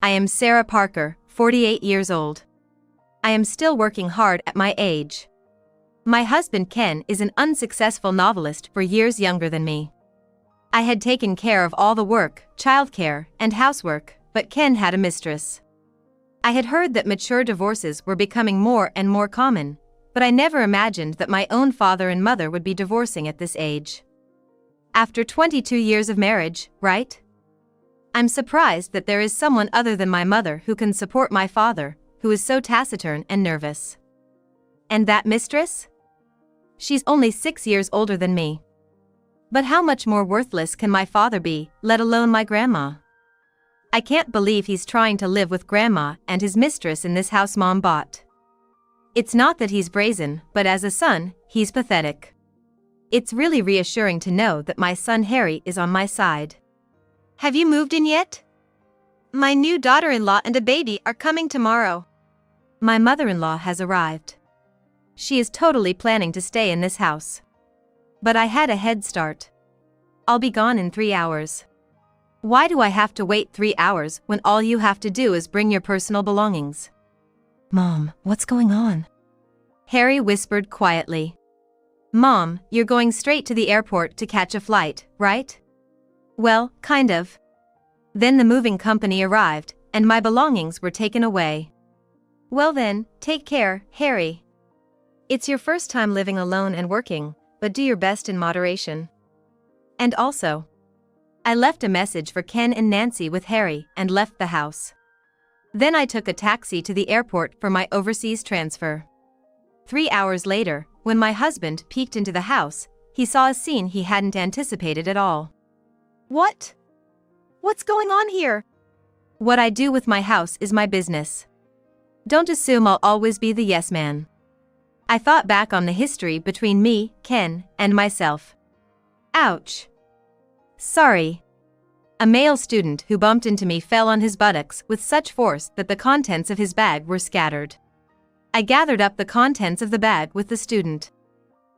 I am Sarah Parker, 48 years old. I am still working hard at my age. My husband Ken is an unsuccessful novelist for years younger than me. I had taken care of all the work, childcare, and housework, but Ken had a mistress. I had heard that mature divorces were becoming more and more common, but I never imagined that my own father and mother would be divorcing at this age. After 22 years of marriage, right? I'm surprised that there is someone other than my mother who can support my father, who is so taciturn and nervous. And that mistress? She's only 6 years older than me. But how much more worthless can my father be, let alone my grandma? I can't believe he's trying to live with grandma and his mistress in this house Mom bought. It's not that he's brazen, but as a son, he's pathetic. It's really reassuring to know that my son Harry is on my side. Have you moved in yet? My new daughter-in-law and a baby are coming tomorrow. My mother-in-law has arrived. She is totally planning to stay in this house. But I had a head start. I'll be gone in 3 hours. Why do I have to wait 3 hours when all you have to do is bring your personal belongings? Mom, what's going on? Harry whispered quietly. Mom, you're going straight to the airport to catch a flight, right? Well, kind of. Then the moving company arrived, and my belongings were taken away. Well then, take care, Harry. It's your first time living alone and working, but do your best in moderation. And also, I left a message for Ken and Nancy with Harry and left the house. Then I took a taxi to the airport for my overseas transfer. 3 hours later, when my husband peeked into the house, he saw a scene he hadn't anticipated at all. What? What's going on here? What I do with my house is my business. Don't assume I'll always be the yes man. I thought back on the history between me, Ken, and myself. Ouch. Sorry. A male student who bumped into me fell on his buttocks with such force that the contents of his bag were scattered. I gathered up the contents of the bag with the student.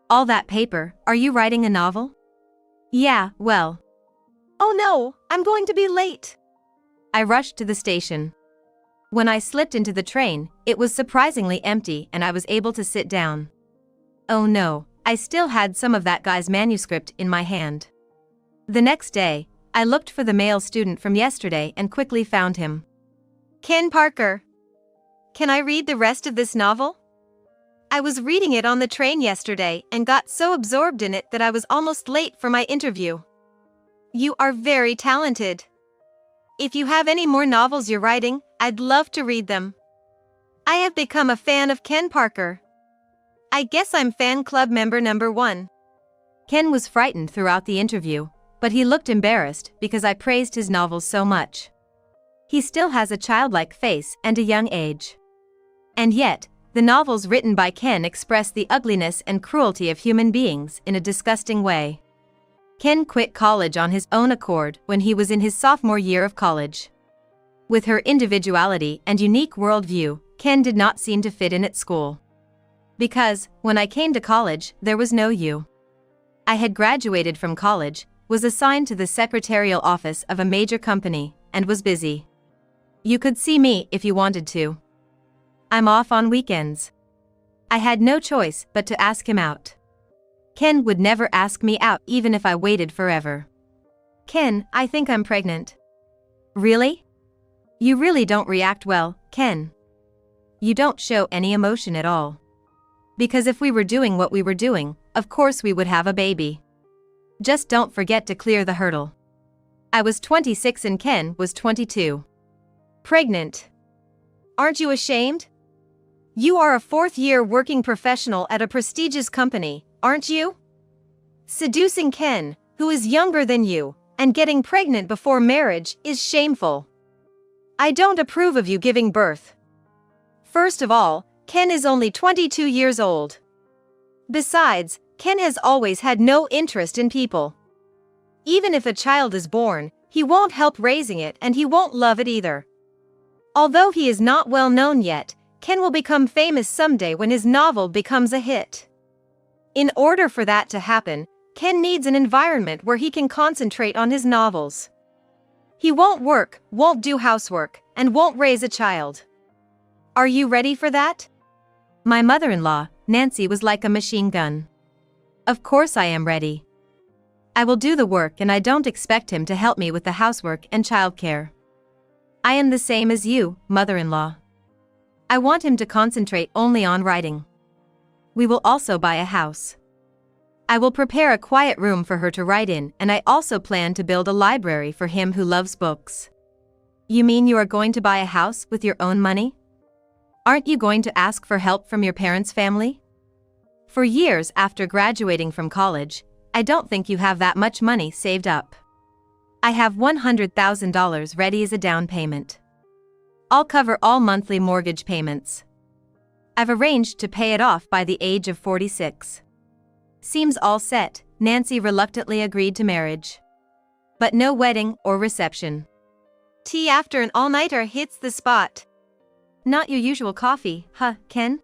All that paper, are you writing a novel? Yeah, well. Oh no, I'm going to be late. I rushed to the station. When I slipped into the train, it was surprisingly empty and I was able to sit down. Oh no, I still had some of that guy's manuscript in my hand. The next day, I looked for the male student from yesterday and quickly found him. Ken Parker. Can I read the rest of this novel? I was reading it on the train yesterday and got so absorbed in it that I was almost late for my interview. You are very talented. If you have any more novels you're writing, I'd love to read them. I have become a fan of Ken Parker. I guess I'm fan club member number 1. Ken was frightened throughout the interview, but he looked embarrassed because I praised his novels so much. He still has a childlike face and a young age. And yet, the novels written by Ken express the ugliness and cruelty of human beings in a disgusting way. Ken quit college on his own accord when he was in his sophomore year of college. With her individuality and unique worldview, Ken did not seem to fit in at school. Because, when I came to college, there was no you. I had graduated from college, was assigned to the secretarial office of a major company, and was busy. You could see me if you wanted to. I'm off on weekends. I had no choice but to ask him out. Ken would never ask me out even if I waited forever. Ken, I think I'm pregnant. Really? You really don't react well, Ken. You don't show any emotion at all. Because if we were doing what we were doing, of course we would have a baby. Just don't forget to clear the hurdle. I was 26 and Ken was 22. Pregnant. Aren't you ashamed? You are a 4th-year working professional at a prestigious company, aren't you? Seducing Ken, who is younger than you, and getting pregnant before marriage is shameful. I don't approve of you giving birth. First of all, Ken is only 22 years old. Besides, Ken has always had no interest in people. Even if a child is born, he won't help raising it and he won't love it either. Although he is not well known yet, Ken will become famous someday when his novel becomes a hit. In order for that to happen, Ken needs an environment where he can concentrate on his novels. He won't work, won't do housework, and won't raise a child. Are you ready for that? My mother-in-law, Nancy, was like a machine gun. Of course I am ready. I will do the work, and I don't expect him to help me with the housework and childcare. I am the same as you, mother-in-law. I want him to concentrate only on writing. We will also buy a house. I will prepare a quiet room for her to write in, and I also plan to build a library for him who loves books. You mean you are going to buy a house with your own money? Aren't you going to ask for help from your parents' family? For years after graduating from college, I don't think you have that much money saved up. I have $100,000 ready as a down payment. I'll cover all monthly mortgage payments. I've arranged to pay it off by the age of 46. Seems all set. Nancy reluctantly agreed to marriage. But no wedding or reception. Tea after an all-nighter hits the spot. Not your usual coffee, huh, Ken?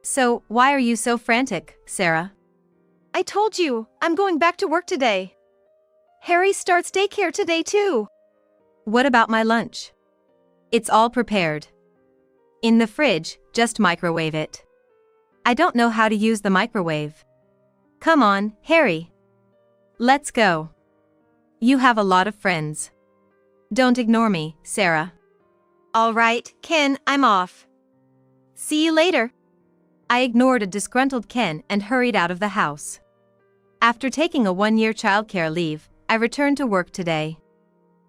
So, why are you so frantic, Sarah? I told you, I'm going back to work today. Harry starts daycare today too. What about my lunch? It's all prepared. In the fridge, just microwave it. I don't know how to use the microwave. Come on, Harry. Let's go. You have a lot of friends. Don't ignore me, Sarah. All right, Ken, I'm off. See you later. I ignored a disgruntled Ken and hurried out of the house. After taking a one-year childcare leave, I returned to work today.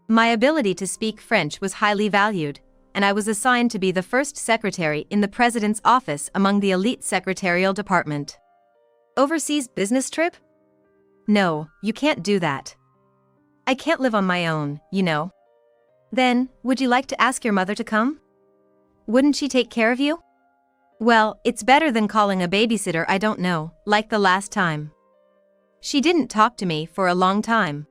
My ability to speak French was highly valued, and I was assigned to be the first secretary in the president's office among the elite secretarial department. Overseas business trip? No, you can't do that. I can't live on my own, you know. Then, would you like to ask your mother to come? Wouldn't she take care of you? Well, it's better than calling a babysitter I don't know, like the last time. She didn't talk to me for a long time.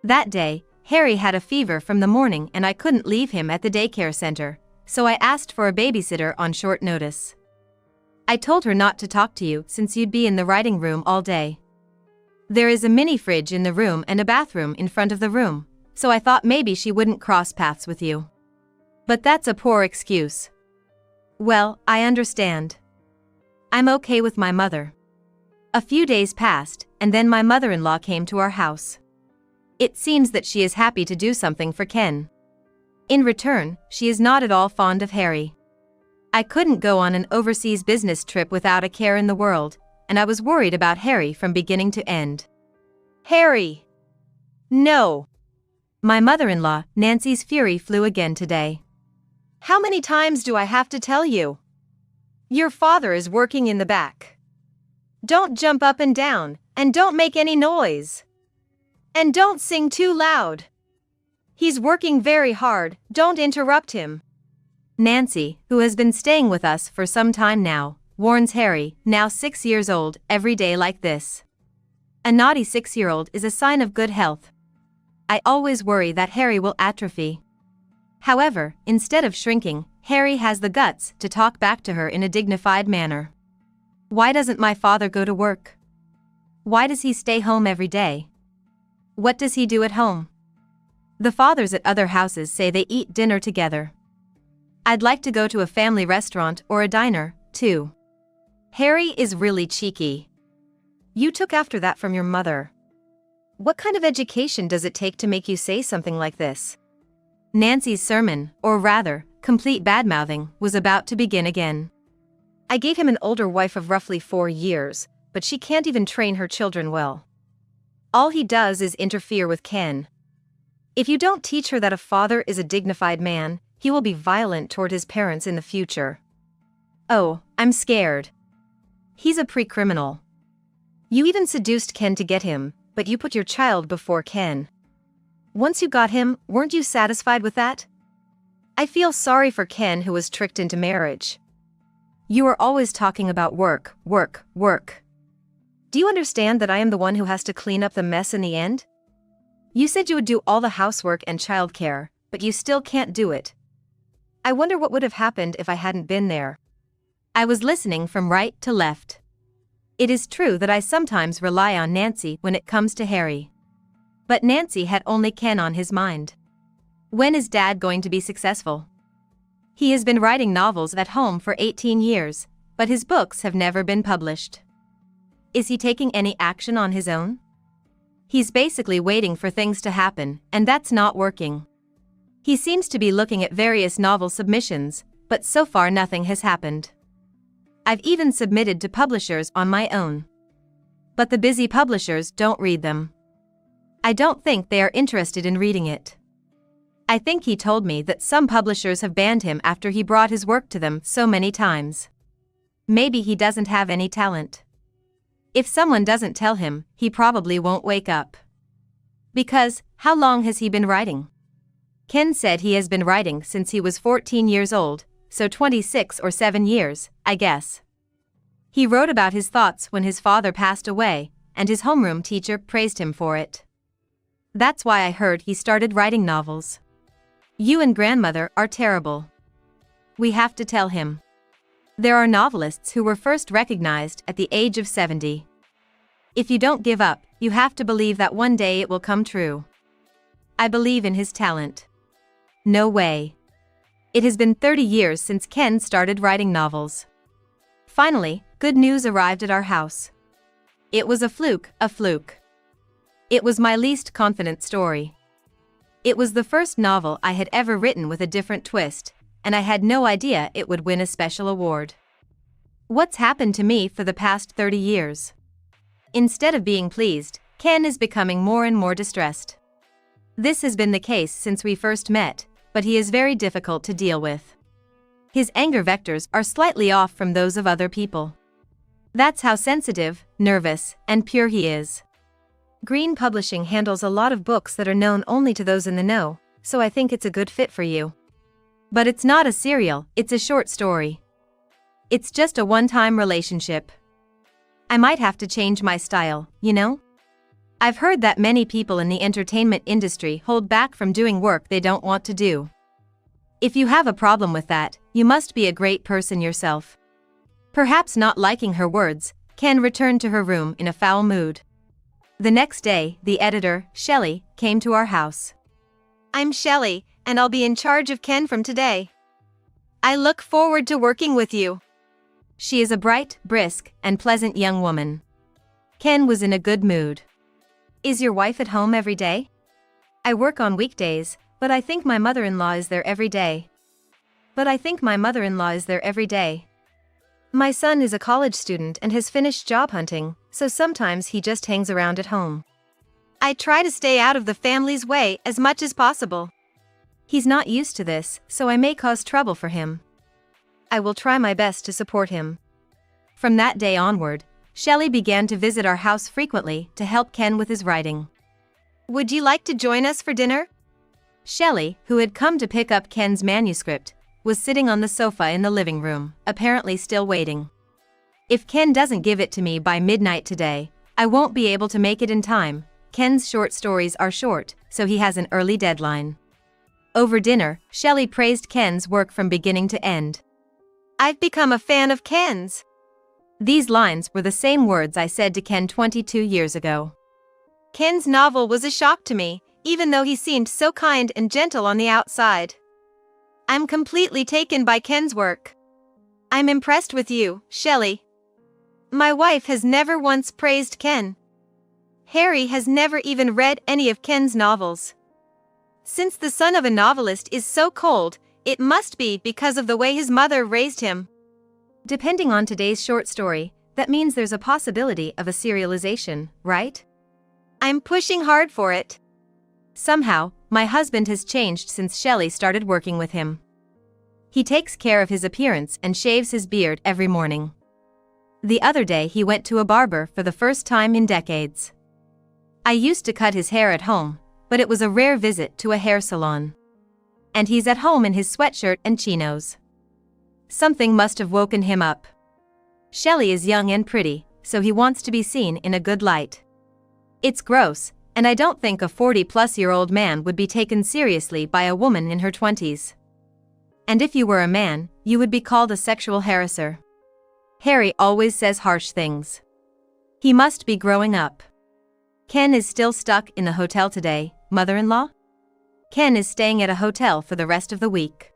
That day, Harry had a fever from the morning and I couldn't leave him at the daycare center, so I asked for a babysitter on short notice. I told her not to talk to you since you'd be in the writing room all day. There is a mini fridge in the room and a bathroom in front of the room, so I thought maybe she wouldn't cross paths with you. But that's a poor excuse. Well, I understand. I'm okay with my mother. A few days passed, and then my mother-in-law came to our house. It seems that she is happy to do something for Ken. In return, she is not at all fond of Harry. I couldn't go on an overseas business trip without a care in the world, and I was worried about Harry from beginning to end. Harry! No! My mother-in-law, Nancy's fury flew again today. How many times do I have to tell you? Your father is working in the back. Don't jump up and down, and don't make any noise. And don't sing too loud. He's working very hard, don't interrupt him. Nancy, who has been staying with us for some time now, warns Harry, now 6 years old, every day like this. A naughty 6-year-old is a sign of good health. I always worry that Harry will atrophy. However, instead of shrinking, Harry has the guts to talk back to her in a dignified manner. Why doesn't my father go to work? Why does he stay home every day? What does he do at home? The fathers at other houses say they eat dinner together. I'd like to go to a family restaurant or a diner, too. Harry is really cheeky. You took after that from your mother. What kind of education does it take to make you say something like this? Nancy's sermon, or rather, complete badmouthing, was about to begin again. I gave him an older wife of roughly 4 years, but she can't even train her children well. All he does is interfere with Ken. If you don't teach her that a father is a dignified man, he will be violent toward his parents in the future. Oh, I'm scared. He's a pre-criminal. You even seduced Ken to get him, but you put your child before Ken. Once you got him, weren't you satisfied with that? I feel sorry for Ken who was tricked into marriage. You are always talking about work, work, work. Do you understand that I am the one who has to clean up the mess in the end? You said you would do all the housework and childcare, but you still can't do it. I wonder what would have happened if I hadn't been there. I was listening from right to left. It is true that I sometimes rely on Nancy when it comes to Harry. But Nancy had only Ken on his mind. When is Dad going to be successful? He has been writing novels at home for 18 years, but his books have never been published. Is he taking any action on his own? He's basically waiting for things to happen, and that's not working. He seems to be looking at various novel submissions, but so far nothing has happened. I've even submitted to publishers on my own. But the busy publishers don't read them. I don't think they are interested in reading it. I think he told me that some publishers have banned him after he brought his work to them so many times. Maybe he doesn't have any talent. If someone doesn't tell him, he probably won't wake up. Because, how long has he been writing? Ken said he has been writing since he was 14 years old, so 26 or 7 years, I guess. He wrote about his thoughts when his father passed away, and his homeroom teacher praised him for it. That's why I heard he started writing novels. You and grandmother are terrible. We have to tell him. There are novelists who were first recognized at the age of 70. If you don't give up, you have to believe that one day it will come true. I believe in his talent. No way. It has been 30 years since Ken started writing novels. Finally, good news arrived at our house. It was a fluke. It was my least confident story. It was the first novel I had ever written with a different twist, and I had no idea it would win a special award. What's happened to me for the past 30 years? Instead of being pleased, Ken is becoming more and more distressed. This has been the case since we first met, but he is very difficult to deal with. His anger vectors are slightly off from those of other people. That's how sensitive, nervous, and pure he is. Green Publishing handles a lot of books that are known only to those in the know, so I think it's a good fit for you. But it's not a serial, it's a short story. It's just a one-time relationship. I might have to change my style, you know? I've heard that many people in the entertainment industry hold back from doing work they don't want to do. If you have a problem with that, you must be a great person yourself. Perhaps not liking her words, Ken returned to her room in a foul mood. The next day, the editor, Shelley, came to our house. I'm Shelley, and I'll be in charge of Ken from today. I look forward to working with you. She is a bright, brisk, and pleasant young woman. Ken was in a good mood. Is your wife at home every day? I work on weekdays, but I think my mother-in-law is there every day. My son is a college student and has finished job hunting, so sometimes he just hangs around at home. I try to stay out of the family's way as much as possible. He's not used to this, so I may cause trouble for him. I will try my best to support him. From that day onward, Shelley began to visit our house frequently to help Ken with his writing. Would you like to join us for dinner? Shelley, who had come to pick up Ken's manuscript, was sitting on the sofa in the living room, apparently still waiting. If Ken doesn't give it to me by midnight today, I won't be able to make it in time. Ken's short stories are short, so he has an early deadline. Over dinner, Shelley praised Ken's work from beginning to end. I've become a fan of Ken's. These lines were the same words I said to Ken 22 years ago. Ken's novel was a shock to me, even though he seemed so kind and gentle on the outside. I'm completely taken by Ken's work. I'm impressed with you, Shelley. My wife has never once praised Ken. Harry has never even read any of Ken's novels. Since the son of a novelist is so cold, it must be because of the way his mother raised him. Depending on today's short story, that means there's a possibility of a serialization, right? I'm pushing hard for it. Somehow, my husband has changed since Shelley started working with him. He takes care of his appearance and shaves his beard every morning. The other day he went to a barber for the first time in decades. I used to cut his hair at home, but it was a rare visit to a hair salon. And he's at home in his sweatshirt and chinos. Something must have woken him up. Shelley is young and pretty, so he wants to be seen in a good light. It's gross, and I don't think a 40-plus-year-old man would be taken seriously by a woman in her 20s. And if you were a man, you would be called a sexual harasser. Harry always says harsh things. He must be growing up. Ken is still stuck in the hotel today, mother-in-law? Ken is staying at a hotel for the rest of the week.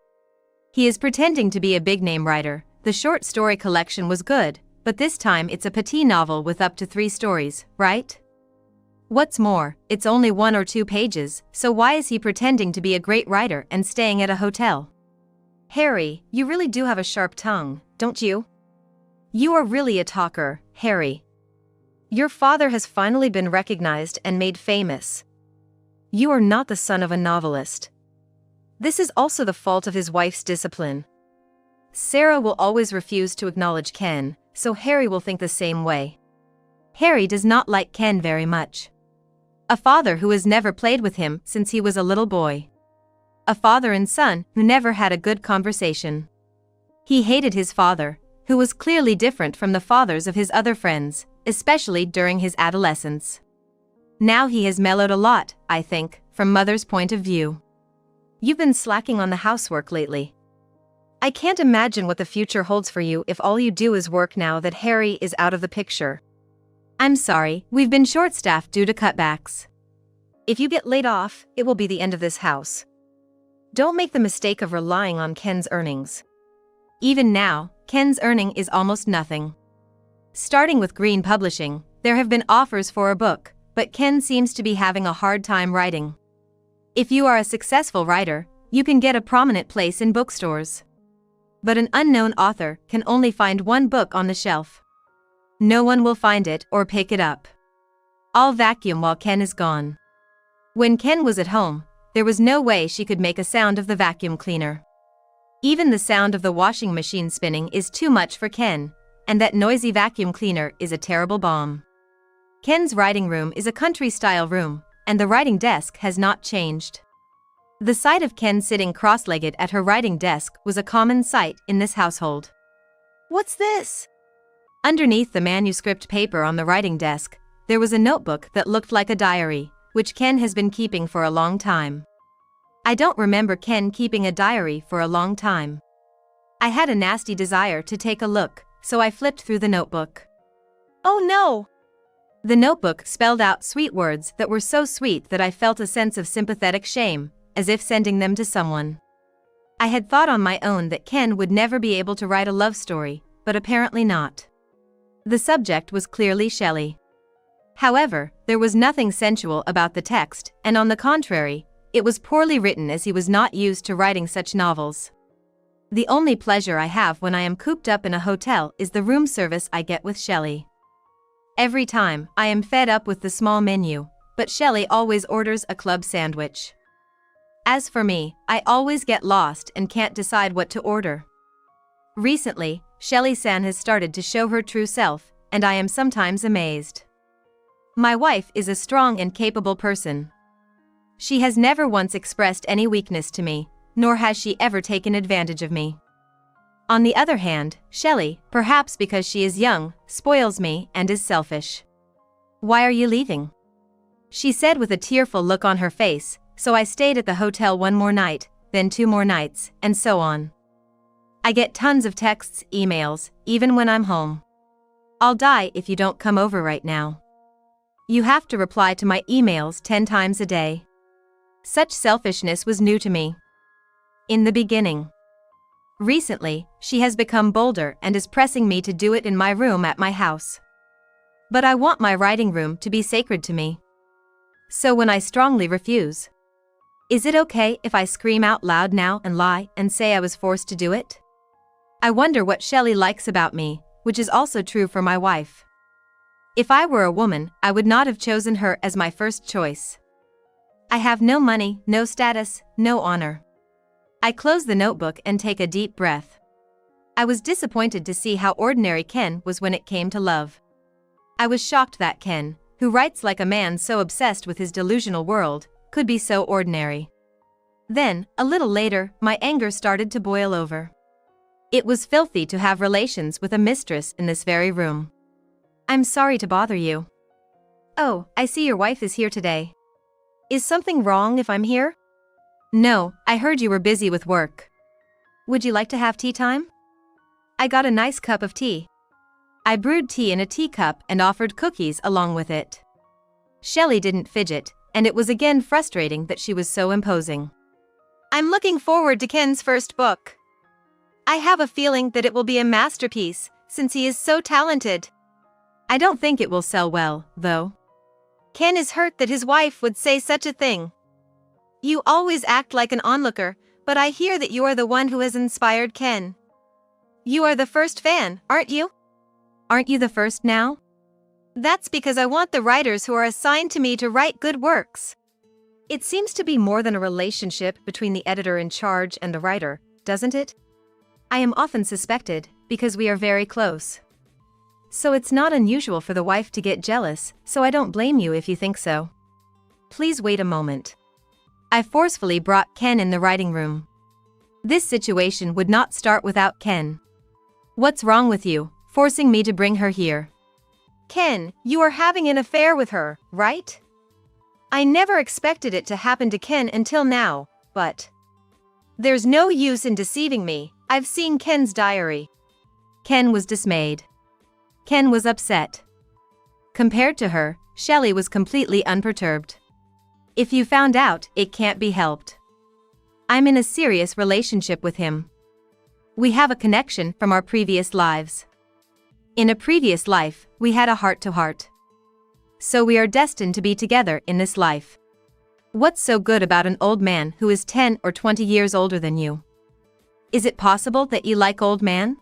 He is pretending to be a big-name writer. The short story collection was good, but this time it's a petit novel with up to 3 stories, right? What's more, it's only 1 or 2 pages, so why is he pretending to be a great writer and staying at a hotel? Harry, you really do have a sharp tongue, don't you? You are really a talker, Harry. Your father has finally been recognized and made famous. You are not the son of a novelist. This is also the fault of his wife's discipline. Sarah will always refuse to acknowledge Ken, so Harry will think the same way. Harry does not like Ken very much. A father who has never played with him since he was a little boy. A father and son who never had a good conversation. He hated his father, who was clearly different from the fathers of his other friends, especially during his adolescence. Now he has mellowed a lot, I think, from Mother's point of view. You've been slacking on the housework lately. I can't imagine what the future holds for you if all you do is work now that Harry is out of the picture. I'm sorry, we've been short-staffed due to cutbacks. If you get laid off, it will be the end of this house. Don't make the mistake of relying on Ken's earnings. Even now, Ken's earning is almost nothing. Starting with Green Publishing, there have been offers for a book, but Ken seems to be having a hard time writing. If you are a successful writer, you can get a prominent place in bookstores. But an unknown author can only find one book on the shelf. No one will find it or pick it up. I'll vacuum while Ken is gone. When Ken was at home, there was no way she could make a sound of the vacuum cleaner. Even the sound of the washing machine spinning is too much for Ken, and that noisy vacuum cleaner is a terrible bomb. Ken's writing room is a country-style room, and the writing desk has not changed. The sight of Ken sitting cross-legged at her writing desk was a common sight in this household. What's this? Underneath the manuscript paper on the writing desk, there was a notebook that looked like a diary, which Ken has been keeping for a long time. I don't remember Ken keeping a diary for a long time. I had a nasty desire to take a look, so I flipped through the notebook. Oh no! The notebook spelled out sweet words that were so sweet that I felt a sense of sympathetic shame, as if sending them to someone. I had thought on my own that Ken would never be able to write a love story, but apparently not. The subject was clearly Shelley. However, there was nothing sensual about the text, and on the contrary, it was poorly written as he was not used to writing such novels. The only pleasure I have when I am cooped up in a hotel is the room service I get with Shelley. Every time, I am fed up with the small menu, but Shelley always orders a club sandwich. As for me, I always get lost and can't decide what to order. Recently, Shelley-san has started to show her true self, and I am sometimes amazed. My wife is a strong and capable person. She has never once expressed any weakness to me, nor has she ever taken advantage of me. On the other hand, Shelley, perhaps because she is young, spoils me and is selfish. Why are you leaving? She said with a tearful look on her face, so I stayed at the hotel 1 more night, then 2 more nights, and so on. I get tons of texts, emails, even when I'm home. I'll die if you don't come over right now. You have to reply to my emails 10 times a day. Such selfishness was new to me. In the beginning. Recently, she has become bolder and is pressing me to do it in my room at my house. But I want my writing room to be sacred to me. So when I strongly refuse, is it okay if I scream out loud now and lie and say I was forced to do it? I wonder what Shelley likes about me, which is also true for my wife. If I were a woman, I would not have chosen her as my first choice. I have no money, no status, no honor. I close the notebook and take a deep breath. I was disappointed to see how ordinary Ken was when it came to love. I was shocked that Ken, who writes like a man so obsessed with his delusional world, could be so ordinary. Then, a little later, my anger started to boil over. It was filthy to have relations with a mistress in this very room. I'm sorry to bother you. Oh, I see your wife is here today. Is something wrong if I'm here? No, I heard you were busy with work. Would you like to have tea time? I got a nice cup of tea. I brewed tea in a teacup and offered cookies along with it. Shelley didn't fidget, and it was again frustrating that she was so imposing. I'm looking forward to Ken's first book. I have a feeling that it will be a masterpiece, since he is so talented. I don't think it will sell well, though. Ken is hurt that his wife would say such a thing. You always act like an onlooker, but I hear that you are the one who has inspired Ken. You are the first fan, aren't you? Aren't you the first now? That's because I want the writers who are assigned to me to write good works. It seems to be more than a relationship between the editor in charge and the writer, doesn't it? I am often suspected, because we are very close. So it's not unusual for the wife to get jealous, so I don't blame you if you think so. Please wait a moment. I forcefully brought Ken in the writing room. This situation would not start without Ken. What's wrong with you, forcing me to bring her here? Ken, you are having an affair with her, right? I never expected it to happen to Ken until now, but... There's no use in deceiving me, I've seen Ken's diary. Ken was dismayed. Ken was upset. Compared to her, Shelley was completely unperturbed. If you found out, it can't be helped. I'm in a serious relationship with him. We have a connection from our previous lives. In a previous life, we had a heart-to-heart. So we are destined to be together in this life. What's so good about an old man who is 10 or 20 years older than you? Is it possible that you like old man?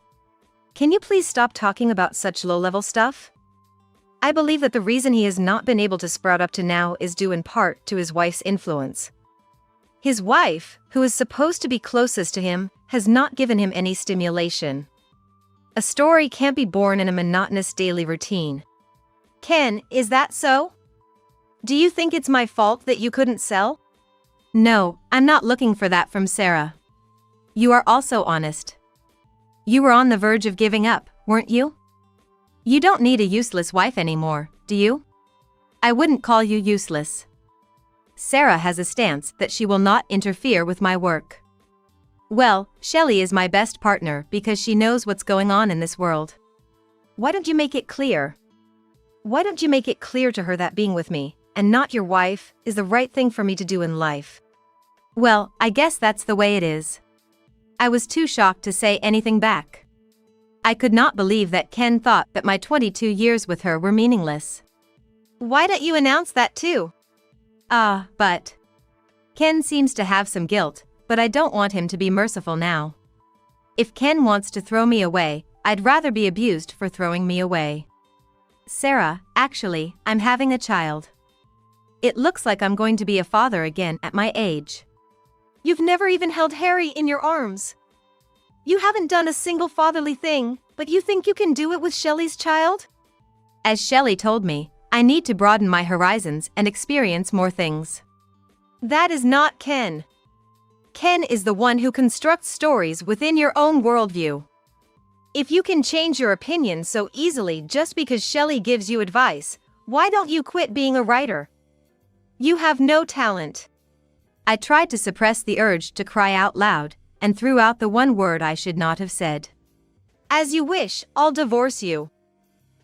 Can you please stop talking about such low-level stuff? I believe that the reason he has not been able to sprout up to now is due in part to his wife's influence. His wife, who is supposed to be closest to him, has not given him any stimulation. A story can't be born in a monotonous daily routine. Ken, is that so? Do you think it's my fault that you couldn't sell? No, I'm not looking for that from Sarah. You are also honest. You were on the verge of giving up, weren't you? You don't need a useless wife anymore, do you? I wouldn't call you useless. Sarah has a stance that she will not interfere with my work. Well, Shelley is my best partner because she knows what's going on in this world. Why don't you make it clear? Why don't you make it clear to her that being with me, and not your wife, is the right thing for me to do in life? Well, I guess that's the way it is. I was too shocked to say anything back. I could not believe that Ken thought that my 22 years with her were meaningless. Why don't you announce that too? But... Ken seems to have some guilt, but I don't want him to be merciful now. If Ken wants to throw me away, I'd rather be abused for throwing me away. Sarah, actually, I'm having a child. It looks like I'm going to be a father again at my age. You've never even held Harry in your arms. You haven't done a single fatherly thing, but you think you can do it with Shelley's child? As Shelley told me, I need to broaden my horizons and experience more things. That is not Ken. Ken is the one who constructs stories within your own worldview. If you can change your opinion so easily just because Shelley gives you advice, why don't you quit being a writer? You have no talent. I tried to suppress the urge to cry out loud, and threw out the one word I should not have said. As you wish, I'll divorce you.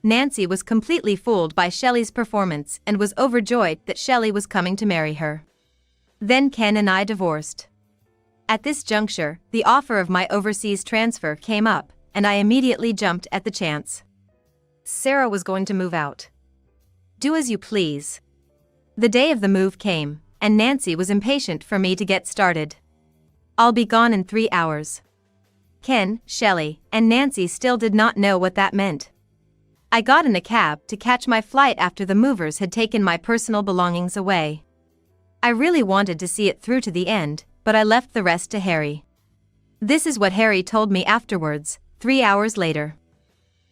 Nancy was completely fooled by Shelley's performance and was overjoyed that Shelley was coming to marry her. Then Ken and I divorced. At this juncture, the offer of my overseas transfer came up, and I immediately jumped at the chance. Sarah was going to move out. Do as you please. The day of the move came, and Nancy was impatient for me to get started. I'll be gone in 3 hours. Ken, Shelley, and Nancy still did not know what that meant. I got in a cab to catch my flight after the movers had taken my personal belongings away. I really wanted to see it through to the end, but I left the rest to Harry. This is what Harry told me afterwards, 3 hours later.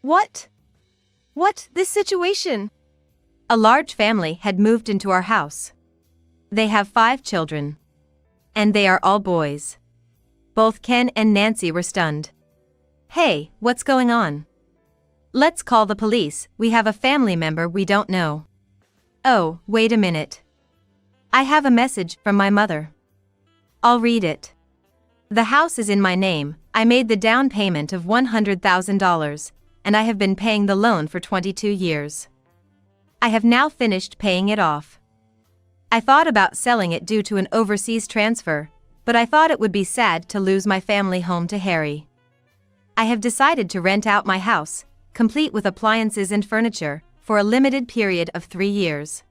What? This situation? A large family had moved into our house. They have 5 children. And they are all boys. Both Ken and Nancy were stunned. Hey, what's going on? Let's call the police, we have a family member we don't know. Oh, wait a minute. I have a message from my mother. I'll read it. The house is in my name, I made the down payment of $100,000, and I have been paying the loan for 22 years. I have now finished paying it off. I thought about selling it due to an overseas transfer, but I thought it would be sad to lose my family home to Harry. I have decided to rent out my house, complete with appliances and furniture, for a limited period of 3 years.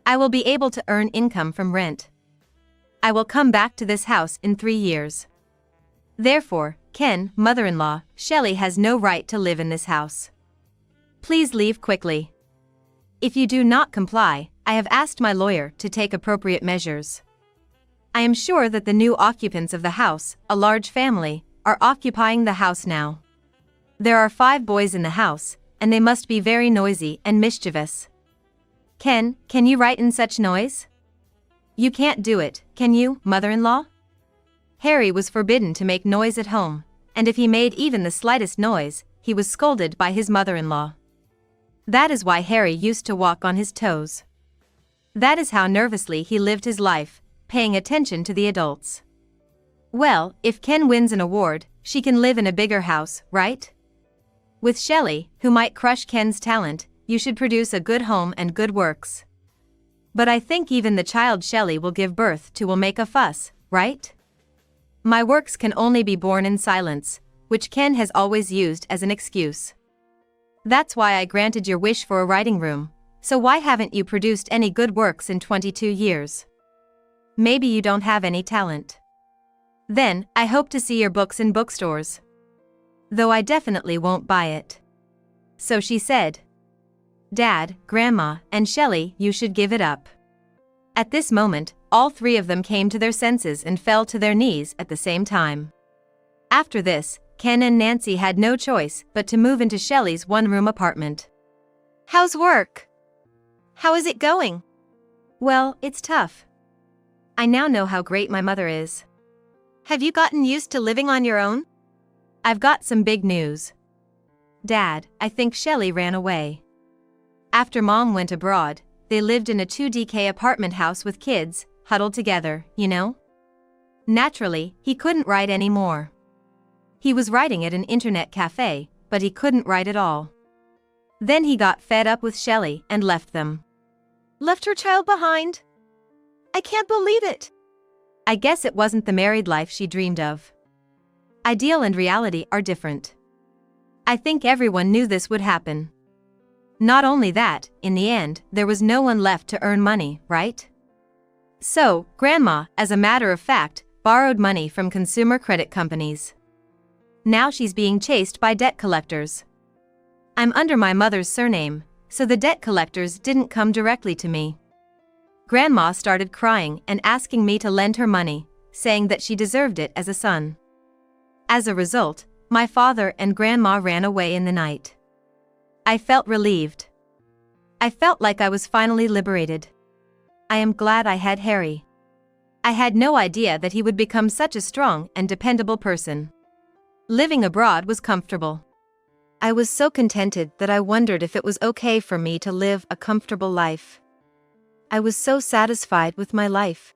I will be able to earn income from rent. I will come back to this house in 3 years. Therefore, Ken, mother-in-law, Shelley has no right to live in this house. Please leave quickly. If you do not comply, I have asked my lawyer to take appropriate measures. I am sure that the new occupants of the house, a large family, are occupying the house now. There are 5 boys in the house, and they must be very noisy and mischievous. Ken, can you write in such noise? You can't do it, can you, mother-in-law? Harry was forbidden to make noise at home, and if he made even the slightest noise, he was scolded by his mother-in-law. That is why Harry used to walk on his toes. That is how nervously he lived his life, paying attention to the adults. Well, if Ken wins an award, she can live in a bigger house, right? With Shelley, who might crush Ken's talent, you should produce a good home and good works. But I think even the child Shelley will give birth to will make a fuss, right? My works can only be born in silence, which Ken has always used as an excuse. That's why I granted your wish for a writing room, so why haven't you produced any good works in 22 years? Maybe you don't have any talent. Then, I hope to see your books in bookstores. Though I definitely won't buy it. So she said. Dad, Grandma, and Shelley, you should give it up. At this moment, all 3 of them came to their senses and fell to their knees at the same time. After this, Ken and Nancy had no choice but to move into Shelley's 1-room apartment. How's work? How is it going? Well, it's tough. I now know how great my mother is. Have you gotten used to living on your own? I've got some big news. Dad, I think Shelley ran away. After Mom went abroad, they lived in a 2DK apartment house with kids, huddled together, you know? Naturally, he couldn't write anymore. He was writing at an internet cafe, but he couldn't write at all. Then he got fed up with Shelley and left them. Left her child behind? I can't believe it. I guess it wasn't the married life she dreamed of. Ideal and reality are different. I think everyone knew this would happen. Not only that, in the end, there was no one left to earn money, right? So, Grandma, as a matter of fact, borrowed money from consumer credit companies. Now she's being chased by debt collectors. I'm under my mother's surname, so the debt collectors didn't come directly to me. Grandma started crying and asking me to lend her money, saying that she deserved it as a son. As a result, my father and Grandma ran away in the night. I felt relieved. I felt like I was finally liberated. I am glad I had Harry. I had no idea that he would become such a strong and dependable person. Living abroad was comfortable. I was so contented that I wondered if it was okay for me to live a comfortable life. I was so satisfied with my life.